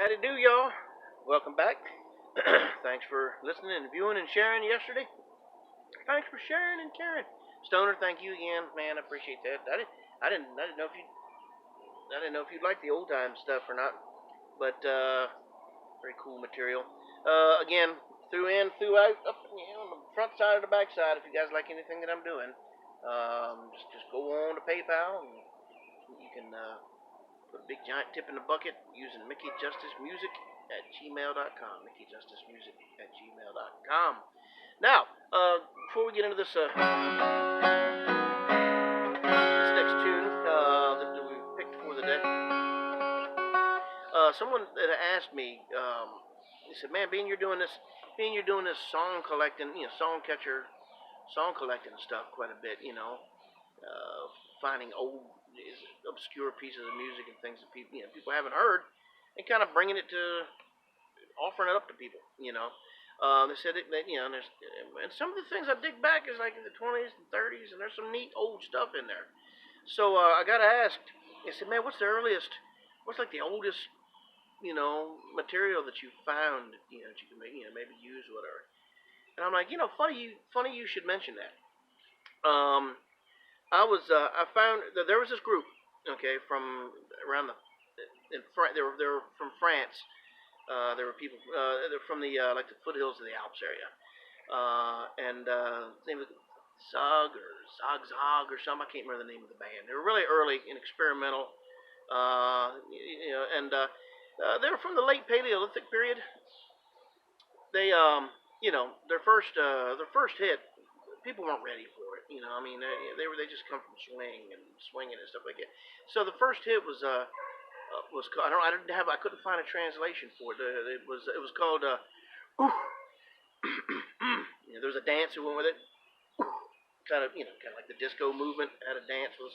Howdy do, y'all. Welcome back. Thanks for listening and viewing and sharing yesterday. Thanks for sharing and caring. Stoner, thank you again, man. I appreciate that. I didn't know if you'd like the old time stuff or not, but very cool material. Again, through and throughout, up on the front side or the back side. If you guys like anything that I'm doing, just go on to PayPal and you can put a big giant tip in the bucket using Mickey Justice Music at gmail.com. Mickey Justice Music at gmail.com. Now, before we get into this next tune that we picked for the day, someone that asked me, he said, "Man, being you're doing this song collecting, song collecting stuff quite a bit, finding old, obscure pieces of music and things that people haven't heard, and kind of bringing it to, offering it up to people, They said that and some of the things I dig back is like in the 20s and 30s, and there's some neat old stuff in there. So I got asked, I said, man, what's like the oldest, material that you found, that you can maybe use, whatever. And I'm like, funny you should mention that. I found that there was this group, okay, from around they were from France. There were people, they're from the like the foothills of the Alps area, and his name was Zog or something. I can't remember the name of the band. They were really early and experimental, and they were from the late Paleolithic period. They, their first hit, people weren't ready for it. They just come from swinging and stuff like that. So the first hit was I couldn't find a translation for it. It was called Ooh. There was a dance that went with it. Kind of like the disco movement had a dance was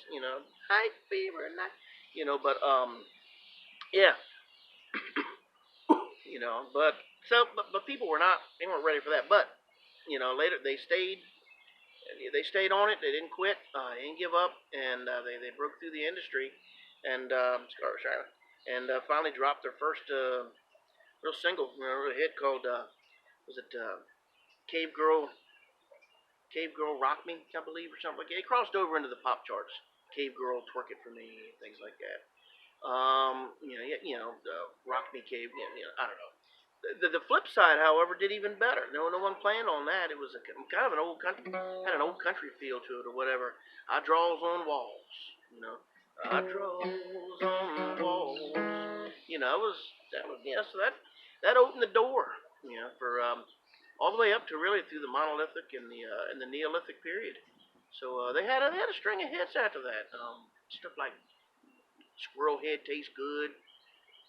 night fever night, but yeah, but people they weren't ready for that. But later they stayed on it. They didn't quit. They didn't give up, and they broke through the industry, and finally dropped their first real single, real hit called was it Cave Girl Rock Me, I believe, or something like that. It crossed over into the pop charts. Cave Girl Twerk It For Me, things like that. Rock Me Cave. I don't know. The flip side, however, did even better. No one planned on that. It was kind of an old country, had an old country feel to it or whatever. I draws on walls, I draws on walls. So that opened the door, for all the way up to really through the monolithic and the Neolithic period. So they had a string of hits after that. Stuff like Squirrel Head Tastes Good,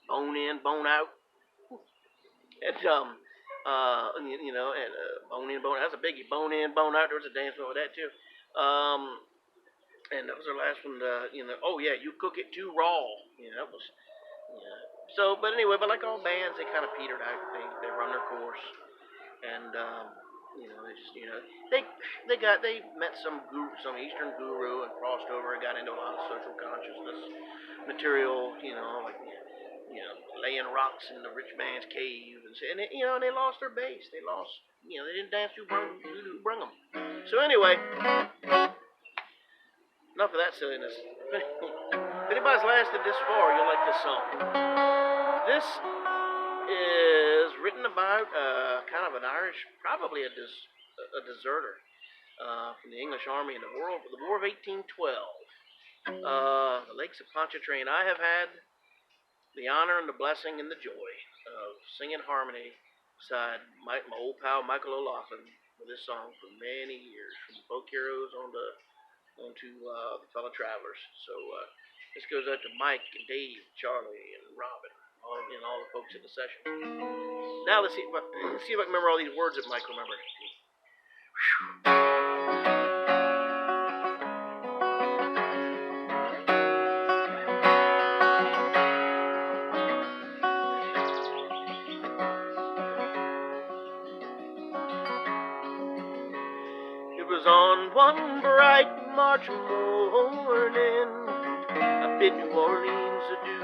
Bone In, Bone Out. And Bone In, Bone Out. That's a biggie. Bone In, Bone Out. There was a dance with that too. And that was our last one. Oh yeah, You Cook It Too Raw. That was. Yeah. So, but anyway, but like all bands, they kind of petered out. They run their course, and they just they met some Eastern guru and crossed over and got into a lot of social consciousness material. Like laying rocks in the rich man's cave, and they lost their base. They lost, they didn't dance who brung them. So anyway, enough of that silliness. If anybody's lasted this far, you'll like this song. This is written about kind of an Irish, probably a deserter from the English army in the War of 1812. The Lakes of Pontchartrain. I have had the honor and the blessing and the joy of singing harmony beside my old pal Michael O'Loughlin with this song for many years, from the folk heroes onto the fellow travelers. So this goes out to Mike and Dave, Charlie, and Robin, all the folks in the session. Now let's see if I can remember all these words that Mike remembered. It was on one bright March morning, I bid New Orleans adieu.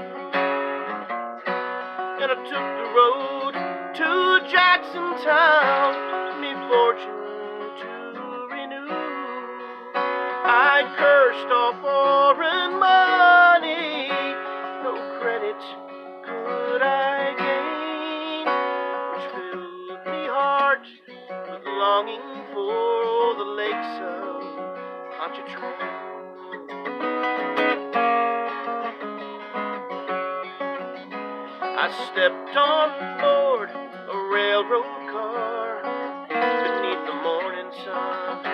and I took the road to Jacksontown, me fortune to renew. I cursed all foreign money, no credit could I gain, which filled me heart with longing for the lakes of Pontchartrain. I stepped on board a railroad car beneath the morning sun,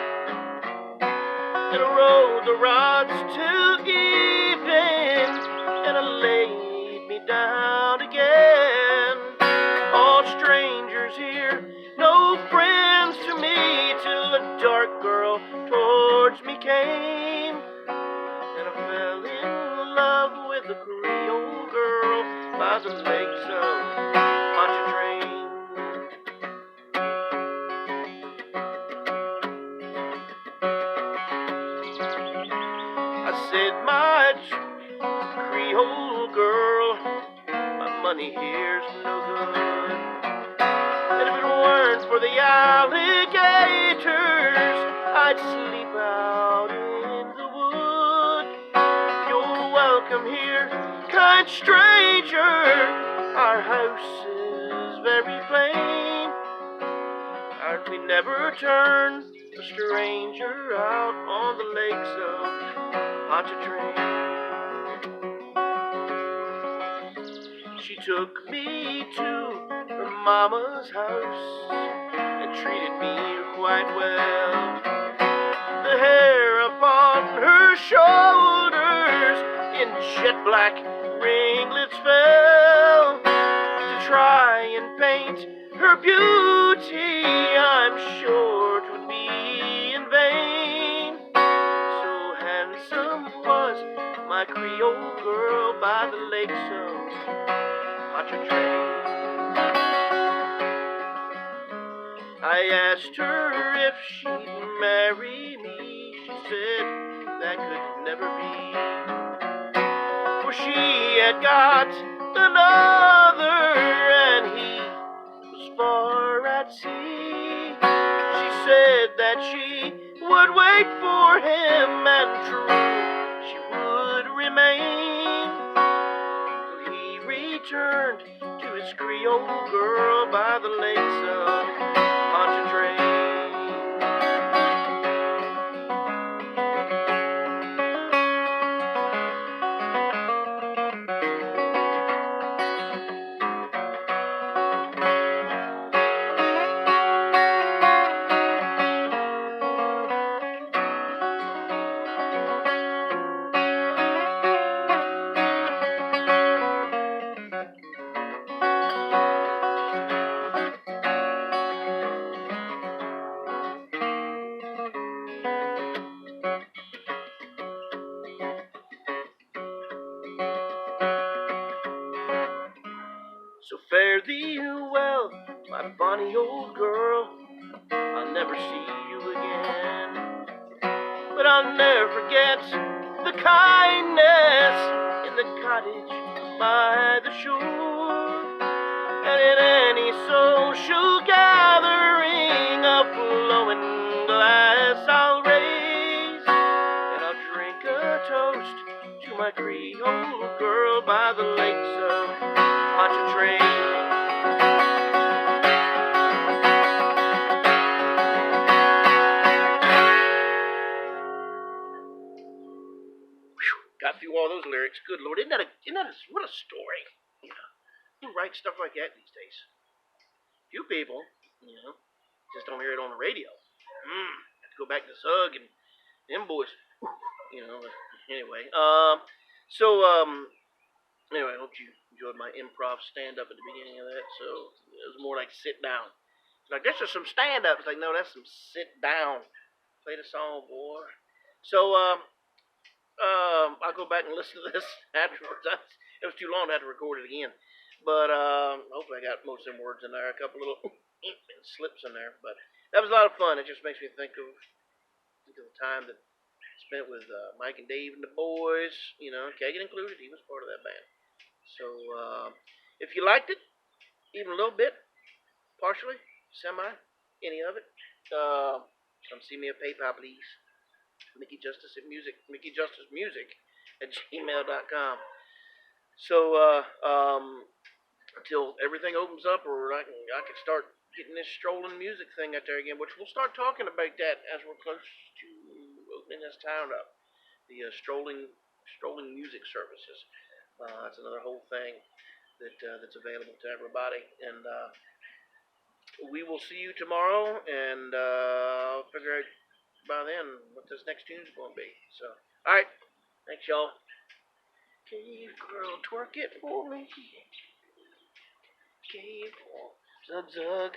and I rode the rods till evening, and I laid me down again. All strangers here, no friends to me, till a dark girl towards me came, and I fell in love with a Creole girl by the lakes of Pontchartrain. I said, my Creole girl, my money here's no good, and if it weren't for the alligators, I'd sleep out in the wood. You're welcome here, kind stranger, our house is very plain, and we never turn a stranger out on the lakes of Pontchartrain. She took me to her mama's house and treated me quite well. The hair upon her shoulders in jet black ringlets fell. To try and paint her beauty, I'm sure 'twould be in vain. So handsome was my Creole girl by the lakes of Pontchartrain. I asked her if she'd marry me. She said that could never be, for she had got another, and he was far at sea. She said that she would wait for him, and true she would remain till he returned to his Creole girl by the lakes of Pontchartrain. So fare thee well, my bonny old girl, I'll never see you again, but I'll never forget the kindness in the cottage by the shore, and in any social gathering a flowing glass I'll raise, and I'll drink a toast to my Creole girl by the lakes of Pontchartrain. Got through all those lyrics. Good Lord, what a story. You know, who writes stuff like that these days? Few people, just don't hear it on the radio. Have to go back to Zug and them boys. But anyway. Anyway, I hope you enjoyed my improv stand-up at the beginning of that. So it was more like sit down. Like, this is some stand-up. It's like, no, that's some sit down. Play the song, boy. So, I'll go back and listen to this afterwards. It was too long to have to record it again. But hopefully I got most of them words in there. A couple little slips in there. But that was a lot of fun. It just makes me think of the time that I spent with Mike and Dave and the boys. Kagan included. He was part of that band. So, If you liked it, even a little bit, partially, semi, any of it, come see me at PayPal, please. Mickey Justice Music at gmail.com. So, until everything opens up, or I can start getting this strolling music thing out there again, which we'll start talking about that as we're close to opening this town up. The strolling music services. That's another whole thing that's available to everybody, and we will see you tomorrow, and I'll figure out by then what this next tune's going to be. So, all right, thanks y'all. Cave girl, twerk it for me. Cave, zug zug.